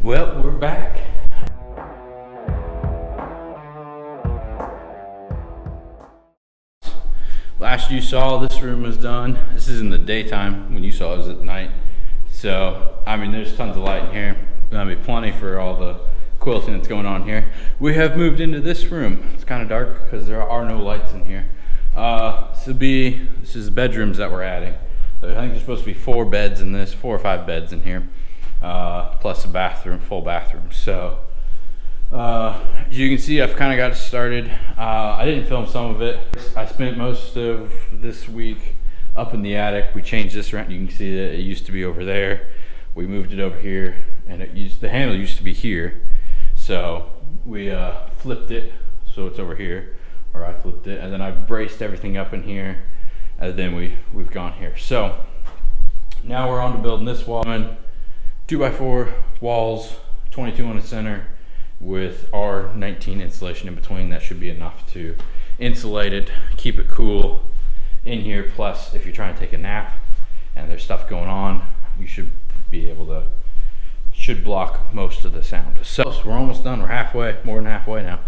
Well, we're back. Last you saw, this room was done. This is in the daytime. When you saw it was at night. So, I mean, there's tons of light in here. There'll be plenty for all the quilting that's going on here. We have moved into this room. It's kind of dark because there are no lights in here. This is bedrooms that we're adding. I think there's supposed to be 4 beds in this, 4 or 5 beds in here. Plus a bathroom, full bathroom. So, as you can see, I've kind of got it started. I didn't film some of it. I spent most of this week up in the attic. We changed this around. You can see that it used to be over there. We moved it over here, and the handle used to be here. So we flipped it, so it's over here, or I flipped it, and then I braced everything up in here, and then we've gone here. So now we're on to building this wall. 2x4 walls, 22 in the center, with R19 insulation in between. That should be enough to insulate it, keep it cool in here. Plus, if you're trying to take a nap and there's stuff going on, you should be able to, should block most of the sound. So we're almost done. We're halfway, more than halfway now.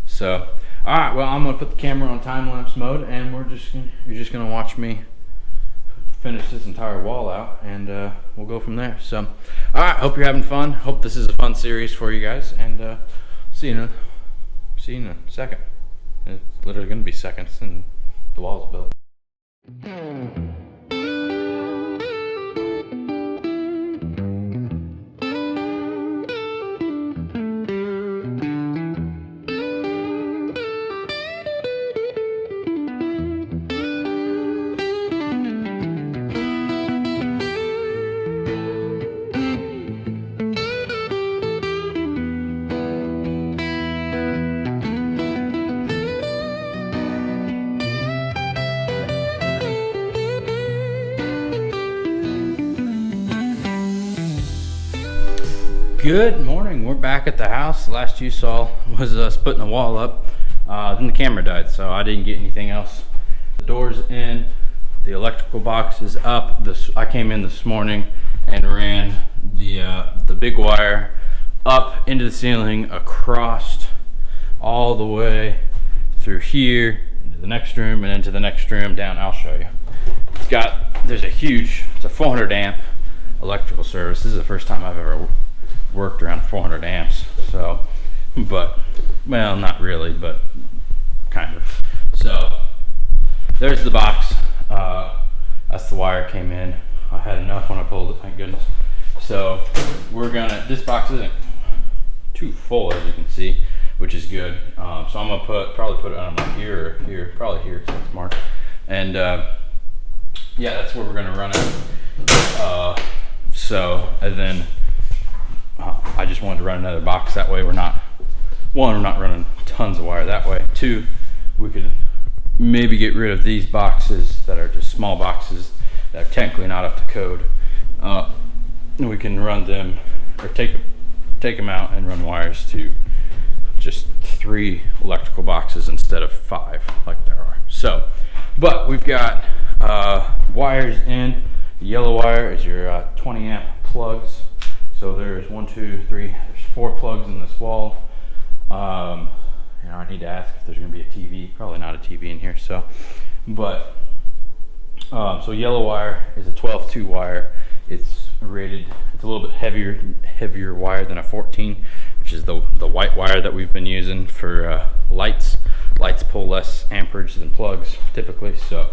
So, all right, well, I'm gonna put the camera on time-lapse mode, and you're just gonna watch me finish this entire wall out, and we'll go from there. So, all right, hope you're having fun. Hope this is a fun series for you guys, and see you in a second. It's literally gonna be seconds, and the wall's built. Good morning. We're back at the house. Last you saw was us putting the wall up. Then the camera died, so I didn't get anything else. The door's in. The electrical box is up. I came in this morning and ran the big wire up into the ceiling, across all the way through here into the next room, and into the next room down. I'll show you. It's a 400 amp electrical service. This is the first time I've ever worked around 400 amps. So, well, not really, but kind of. So there's the box. That's the wire came in. I had enough when I pulled it, thank goodness. So this box isn't too full, as you can see, which is good. So I'm gonna probably put it on my here, probably here, because it's marked. And yeah, that's where we're gonna run it. And then I just wanted to run another box. That way we're not running tons of wire that way. 2, we could maybe get rid of these boxes that are just small boxes that are technically not up to code. And we can run them, or take them out and run wires to just 3 electrical boxes instead of 5 like there are. So, but we've got wires in. The yellow wire is your 20 amp plugs. So there's there's 4 plugs in this wall. I need to ask if there's gonna be a TV. Probably not a TV in here. So yellow wire is a 12-2 wire. It's rated. It's a little bit heavier wire than a 14, which is the white wire that we've been using for lights. Lights pull less amperage than plugs typically. So.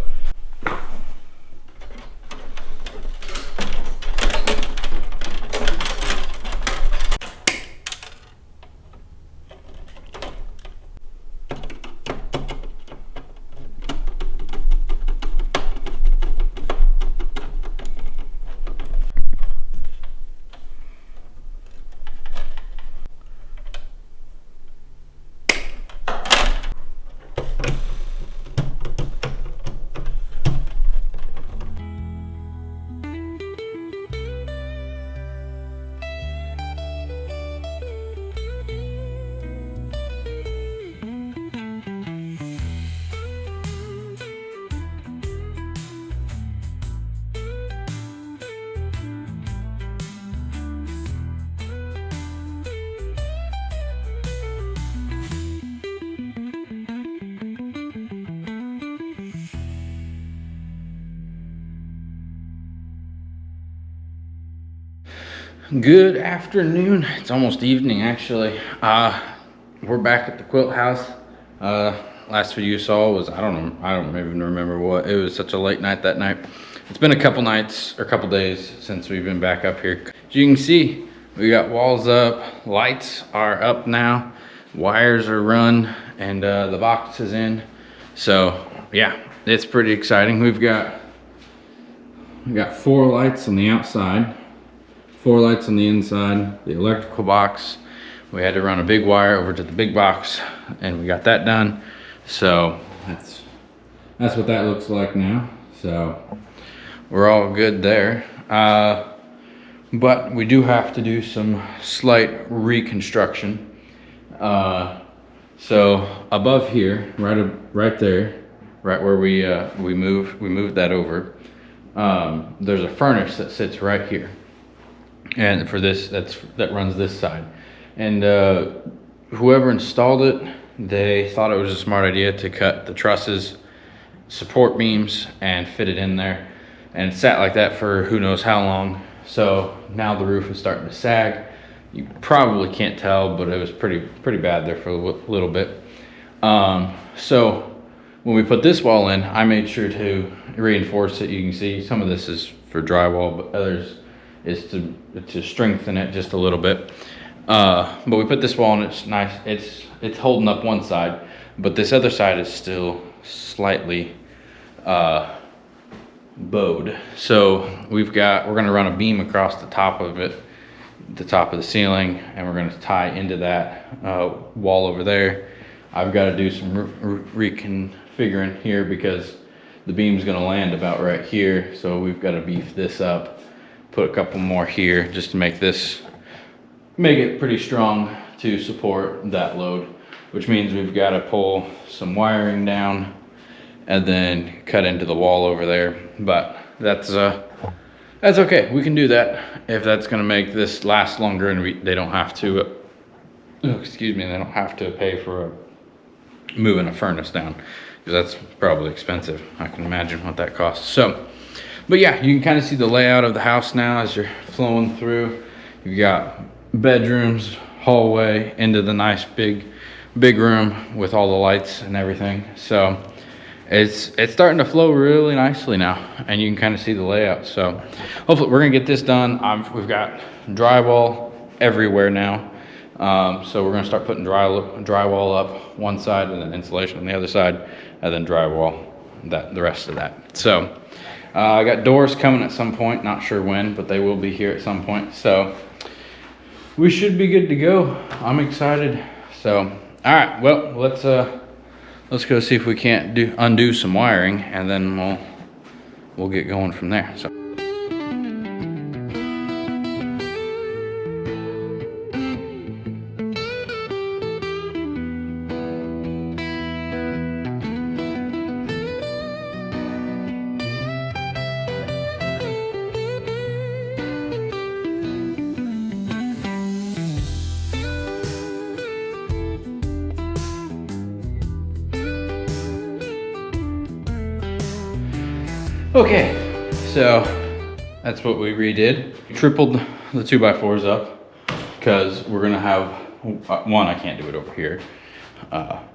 Good afternoon. It's almost evening actually. We're back at the quilt house. Last video you saw was, I don't even remember what. It was such a late night that night. It's been a couple nights or a couple days since we've been back up here. As you can see, we got walls up, lights are up now, wires are run, and the box is in. So yeah, it's pretty exciting. We've got 4 lights on the outside, 4 lights on the inside, the electrical box. We had to run a big wire over to the big box, and we got that done. So that's what that looks like now. So we're all good there. But we do have to do some slight reconstruction. So above here, right there, right where we moved that over. There's a furnace that sits right here, and for this that runs this side. And whoever installed it, they thought it was a smart idea to cut the trusses, support beams, and fit it in there. And it sat like that for who knows how long. So now the roof is starting to sag. You probably can't tell, but it was pretty bad there for a little bit. So when we put this wall in, I made sure to reinforce it. You can see some of this is for drywall, but others is to strengthen it just a little bit. But we put this wall in, it's nice. It's holding up one side, but this other side is still slightly bowed. So we're gonna run a beam across the top of it, the top of the ceiling, and we're gonna tie into that wall over there. I've got to do some reconfiguring here because the beam's gonna land about right here. So we've got to beef this up, put a couple more here just to make it pretty strong to support that load, which means we've got to pull some wiring down and then cut into the wall over there. But that's okay. We can do that if that's going to make this last longer, and they don't have to they don't have to pay for moving a furnace down, because that's probably expensive. I can imagine what that costs. So, but yeah, you can kind of see the layout of the house now as you're flowing through. You've got bedrooms, hallway, into the nice big room with all the lights and everything. So it's starting to flow really nicely now, and you can kind of see the layout. So hopefully we're gonna get this done. We've got drywall everywhere now. So we're gonna start putting drywall up one side, and then insulation on the other side, and then drywall the rest of that. So I got doors coming at some point, not sure when, but they will be here at some point. So we should be good to go. I'm excited. So all right, well, let's go see if we can't undo some wiring, and then we'll get going from there. So. Okay, so that's what we redid. Tripled the 2x4s up because we're gonna have one, I can't do it over here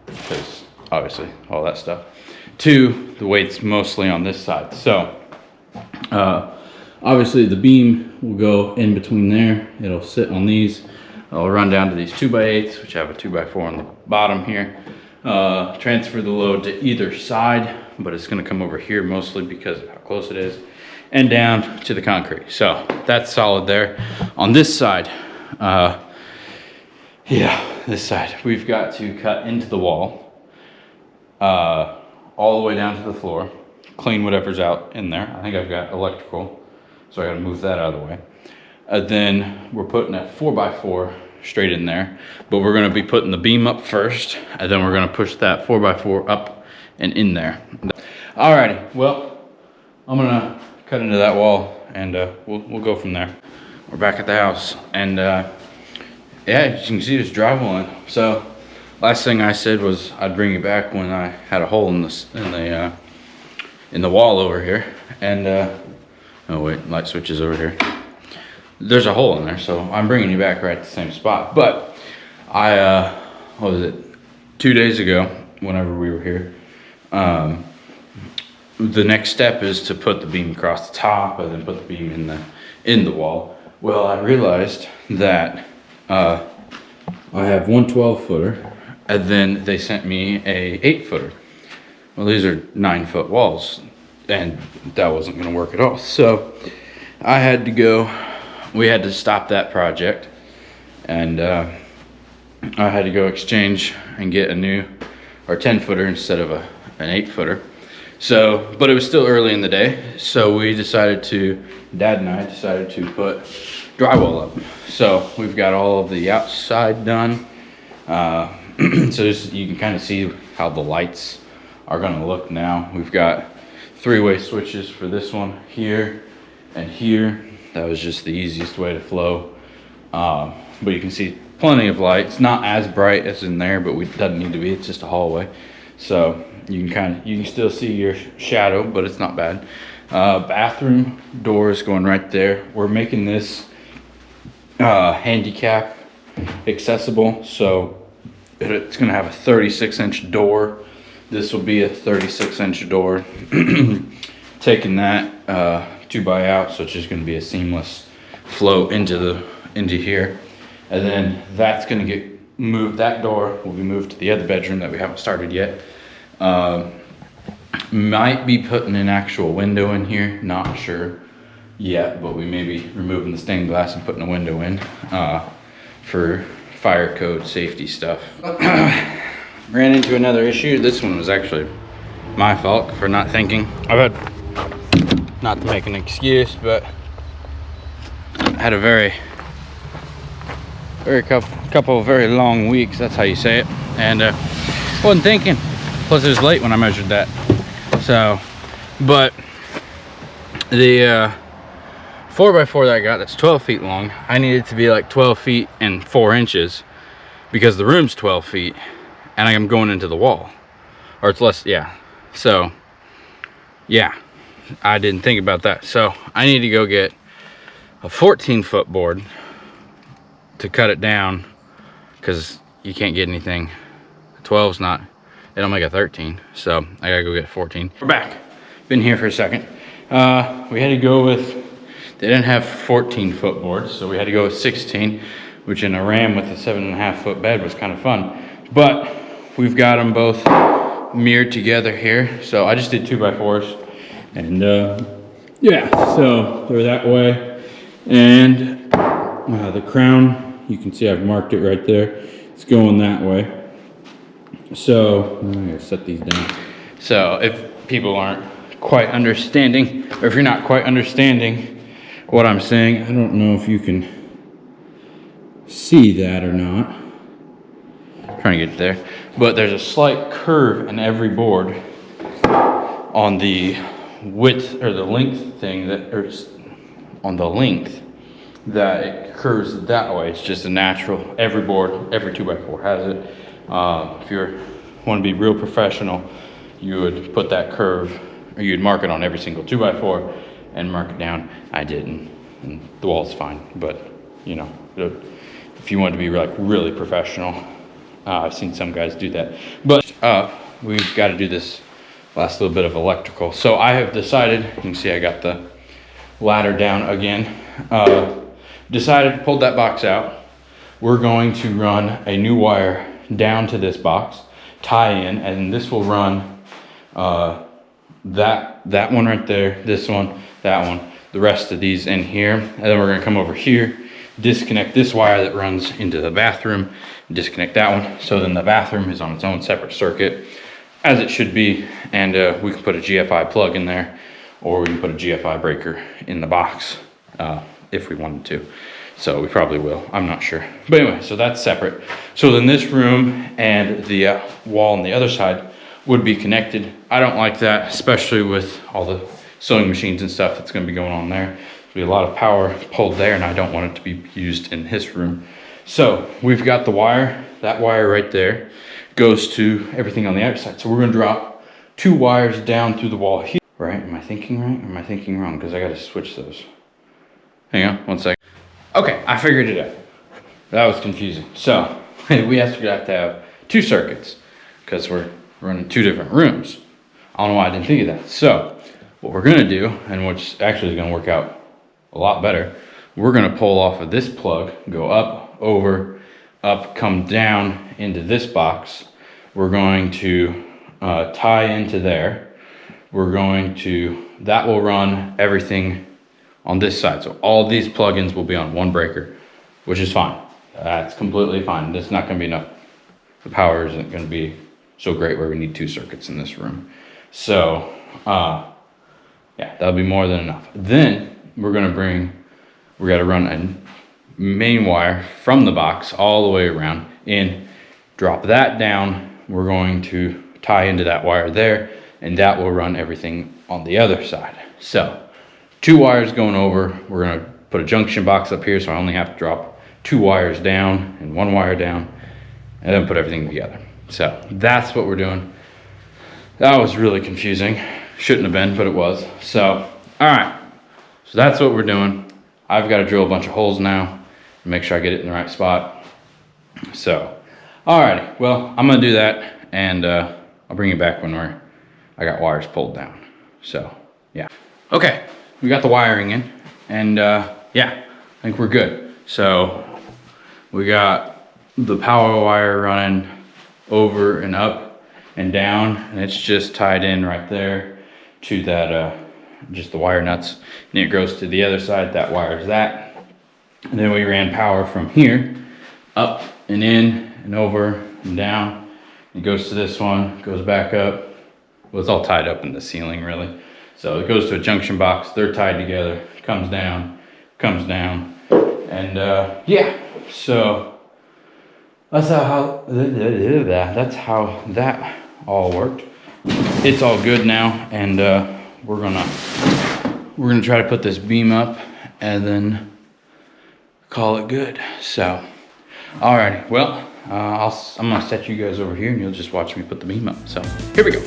because obviously all that stuff. 2, the weight's mostly on this side. So obviously the beam will go in between there. It'll sit on these. I'll run down to these 2x8s, which have a 2x4 on the bottom here. Transfer the load to either side, but it's going to come over here mostly because of how close it is, and down to the concrete. So that's solid there. On this side, this side, we've got to cut into the wall, all the way down to the floor, clean whatever's out in there. I think I've got electrical, so I got to move that out of the way. Then we're putting a 4x4 straight in there, but we're going to be putting the beam up first, and then we're going to push that 4x4 up and in there. Alrighty, well, I'm gonna cut into that wall, and we'll go from there. We're back at the house, and yeah, as you can see, there's drywall in. So last thing I said was I'd bring you back when I had a hole in the wall over here, and oh wait, light switch is over here. there's a hole in there, so I'm bringing you back right at the same spot. But I, what was it, 2 days ago, whenever we were here, the next step is to put the beam across the top and then put the beam in the wall. Well, I realized that I have one 12-footer, and then they sent me a 8-footer. Well, these are 9-foot walls, and that wasn't going to work at all. So I had to go. We had to stop that project, and I had to go exchange and get a new or 10-footer instead of an 8-footer. So, but it was still early in the day, so we decided to, Dad and I decided to put drywall up. So we've got all of the outside done. So you can kind of see how the lights are gonna look now. We've got 3-way switches for this one, here and here. That was just the easiest way to flow. But you can see plenty of light. It's not as bright as in there, but it doesn't need to be. It's just a hallway. So you can still see your shadow, but it's not bad. Bathroom doors going right there. We're making this handicap accessible, so it's gonna have a 36-inch door. This will be a 36-inch door. Taking that 2x out, so it's just gonna be a seamless flow into here, and then that's gonna get moved. That door will be moved to the other bedroom that we haven't started yet. Might be putting an actual window in here, not sure yet, but we may be removing the stained glass and putting a window in for fire code safety stuff. Ran into another issue. This one was actually my fault for not thinking. I've had, not to make an excuse, but I had a very couple of very long weeks, that's how you say it, and wasn't thinking. Plus it was late when I measured that. So, but the 4x4 that I got, that's 12 feet long, I needed to be like 12 feet and 4 inches because the room's 12 feet and I'm going into the wall, or it's less. Yeah, so yeah, I didn't think about that. So I need to go get a 14-foot board to cut it down, because you can't get anything. 12's not, they don't make a 13, so I gotta go get a 14. We're back. Been here for a second. We had to go with, they didn't have 14-foot boards, so we had to go with 16, which in a Ram with a 7.5-foot bed was kind of fun. But we've got them both mirrored together here. So I just did 2x4s, and yeah, so they're that way. And the crown, you can see I've marked it right there. It's going that way. So I'm gonna set these down. So if people aren't quite understanding, or if you're not quite understanding what I'm saying, I don't know if you can see that or not. I'm trying to get there, but there's a slight curve in every board on the width or the length thing that, or on the length that it curves that way. It's just a natural. Every board, every 2x4 has it. If you want to be real professional, you would put that curve, or you'd mark it on every single 2x4 and mark it down. I didn't, and the wall's fine. But you know, if you want to be like really professional, I've seen some guys do that. But we've got to do this last little bit of electrical. So I have decided, you can see I got the ladder down again. Decided, pulled that box out. We're going to run a new wire down to this box, tie in, and this will run that one right there, this one, that one, the rest of these in here. And then we're gonna come over here, disconnect this wire that runs into the bathroom, disconnect that one. So then the bathroom is on its own separate circuit, as it should be. And we can put a GFI plug in there, or we can put a GFI breaker in the box if we wanted to. So we probably will, I'm not sure. But anyway, so that's separate. So then this room and the wall on the other side would be connected. I don't like that, especially with all the sewing machines and stuff that's gonna be going on there. There'll be a lot of power pulled there, and I don't want it to be used in this room. So we've got the wire, that wire right there goes to everything on the outside. So we're gonna drop 2 wires down through the wall here. Right, am I thinking right or am I thinking wrong? Because I gotta switch those. Hang on, 1 second. Okay, I figured it out. That was confusing. So we actually have to have 2 circuits because we're running 2 different rooms. I don't know why I didn't think of that. So what we're gonna do, and which actually is gonna work out a lot better, we're gonna pull off of this plug, go up, over, up, come down into this box. We're going to tie into there. We're going to, that will run everything on this side. So all these plugins will be on 1 breaker, which is fine. That's completely fine. That's not gonna be enough. The power isn't gonna be so great where we need 2 circuits in this room. So, yeah, that'll be more than enough. Then we're gotta run a main wire from the box all the way around in, drop that down. We're going to tie into that wire there, and that will run everything on the other side. So 2 wires going over. We're gonna put a junction box up here, so I only have to drop 2 wires down and 1 wire down, and then put everything together. So that's what we're doing. That was really confusing. Shouldn't have been, but it was. So, all right. So that's what we're doing. I've got to drill a bunch of holes now and make sure I get it in the right spot. So, alrighty. Well, I'm gonna do that, and I'll bring you back when I got wires pulled down. So, yeah. Okay, we got the wiring in, and yeah, I think we're good. So we got the power wire running over and up and down, and it's just tied in right there to that, just the wire nuts. And it goes to the other side, that wires that. And then we ran power from here up and in and over and down. It goes to this one, goes back up. Well, it's all tied up in the ceiling really. So it goes to a junction box, they're tied together, comes down, and yeah, so that's how that all worked. It's all good now, and we're gonna try to put this beam up and then call it good. So, alrighty, well, I'm gonna set you guys over here, and you'll just watch me put the beam up. So here we go.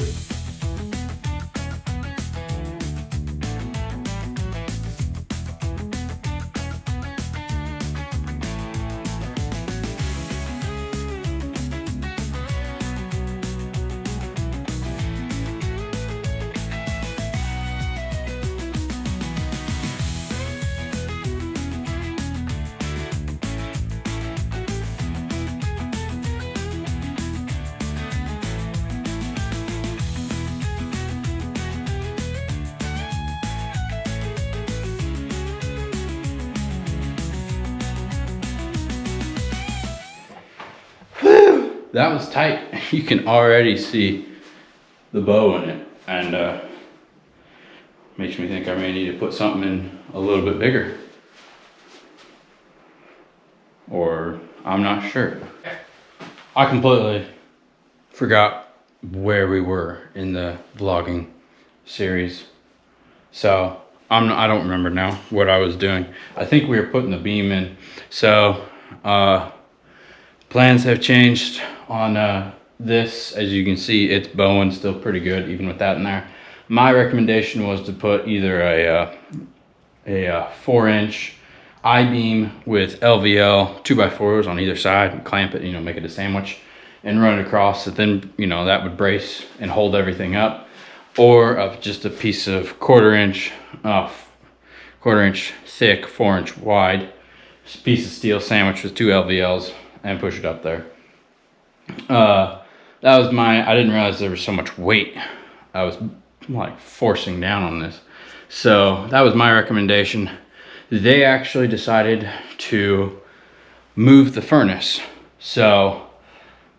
That was tight. You can already see the bow in it, and makes me think I may need to put something in a little bit bigger, or I'm not sure. I completely forgot where we were in the vlogging series, so I don't remember now what I was doing. I think we were putting the beam in. So plans have changed on this. As you can see, it's bowing still pretty good even with that in there. My recommendation was to put either a 4-inch I-beam with LVL 2x4s on either side and clamp it, make it a sandwich and run it across. So then, that would brace and hold everything up. Or just a piece of quarter-inch thick, 4-inch wide piece of steel sandwich with 2 LVLs and push it up there. That was I didn't realize there was so much weight I was like forcing down on this. So that was my recommendation. They actually decided to move the furnace. So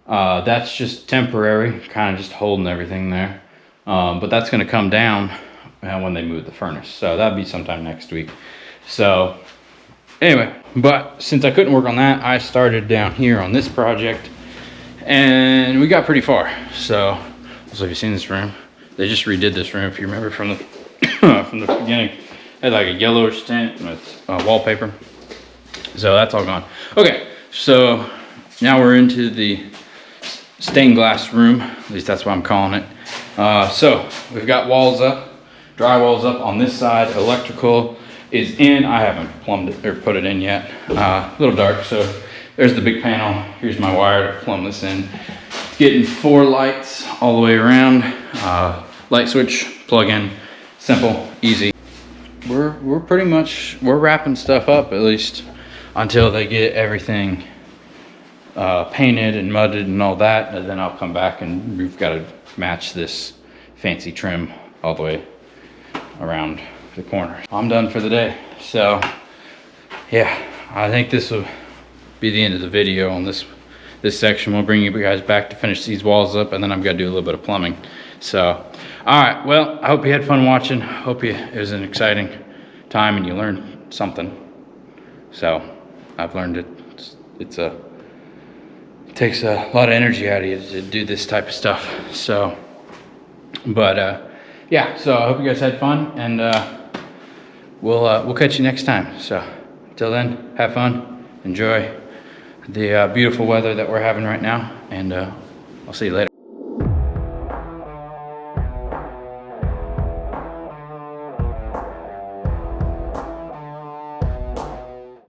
that's just temporary, kind of just holding everything there. But that's gonna come down when they move the furnace. So that'll be sometime next week. So anyway, but since I couldn't work on that, I started down here on this project, and we got pretty far. So if you've seen this room, they just redid this room. If you remember from the from the beginning, it had like a yellowish tint with wallpaper. So that's all gone. Okay, so now we're into the stained glass room. At least that's what I'm calling it. So we've got walls up, drywall's up on this side, electrical is in. I haven't plumbed it or put it in yet. A little dark, so there's the big panel. Here's my wire to plumb this in. Getting 4 lights all the way around. Light switch, plug in, simple, easy. We're pretty much, we're wrapping stuff up, at least until they get everything painted and mudded and all that, and then I'll come back and we've got to match this fancy trim all the way around the corner. I'm done for the day. So yeah, I think this will be the end of the video on this section. We'll bring you guys back to finish these walls up, and then I've got to do a little bit of plumbing. So all right, well, I hope you had fun watching. Hope it was an exciting time and you learned something. So I've learned it takes a lot of energy out of you to do this type of stuff. So, but yeah, so I hope you guys had fun, and we'll catch you next time. So until then, have fun, enjoy the beautiful weather that we're having right now, and I'll see you later.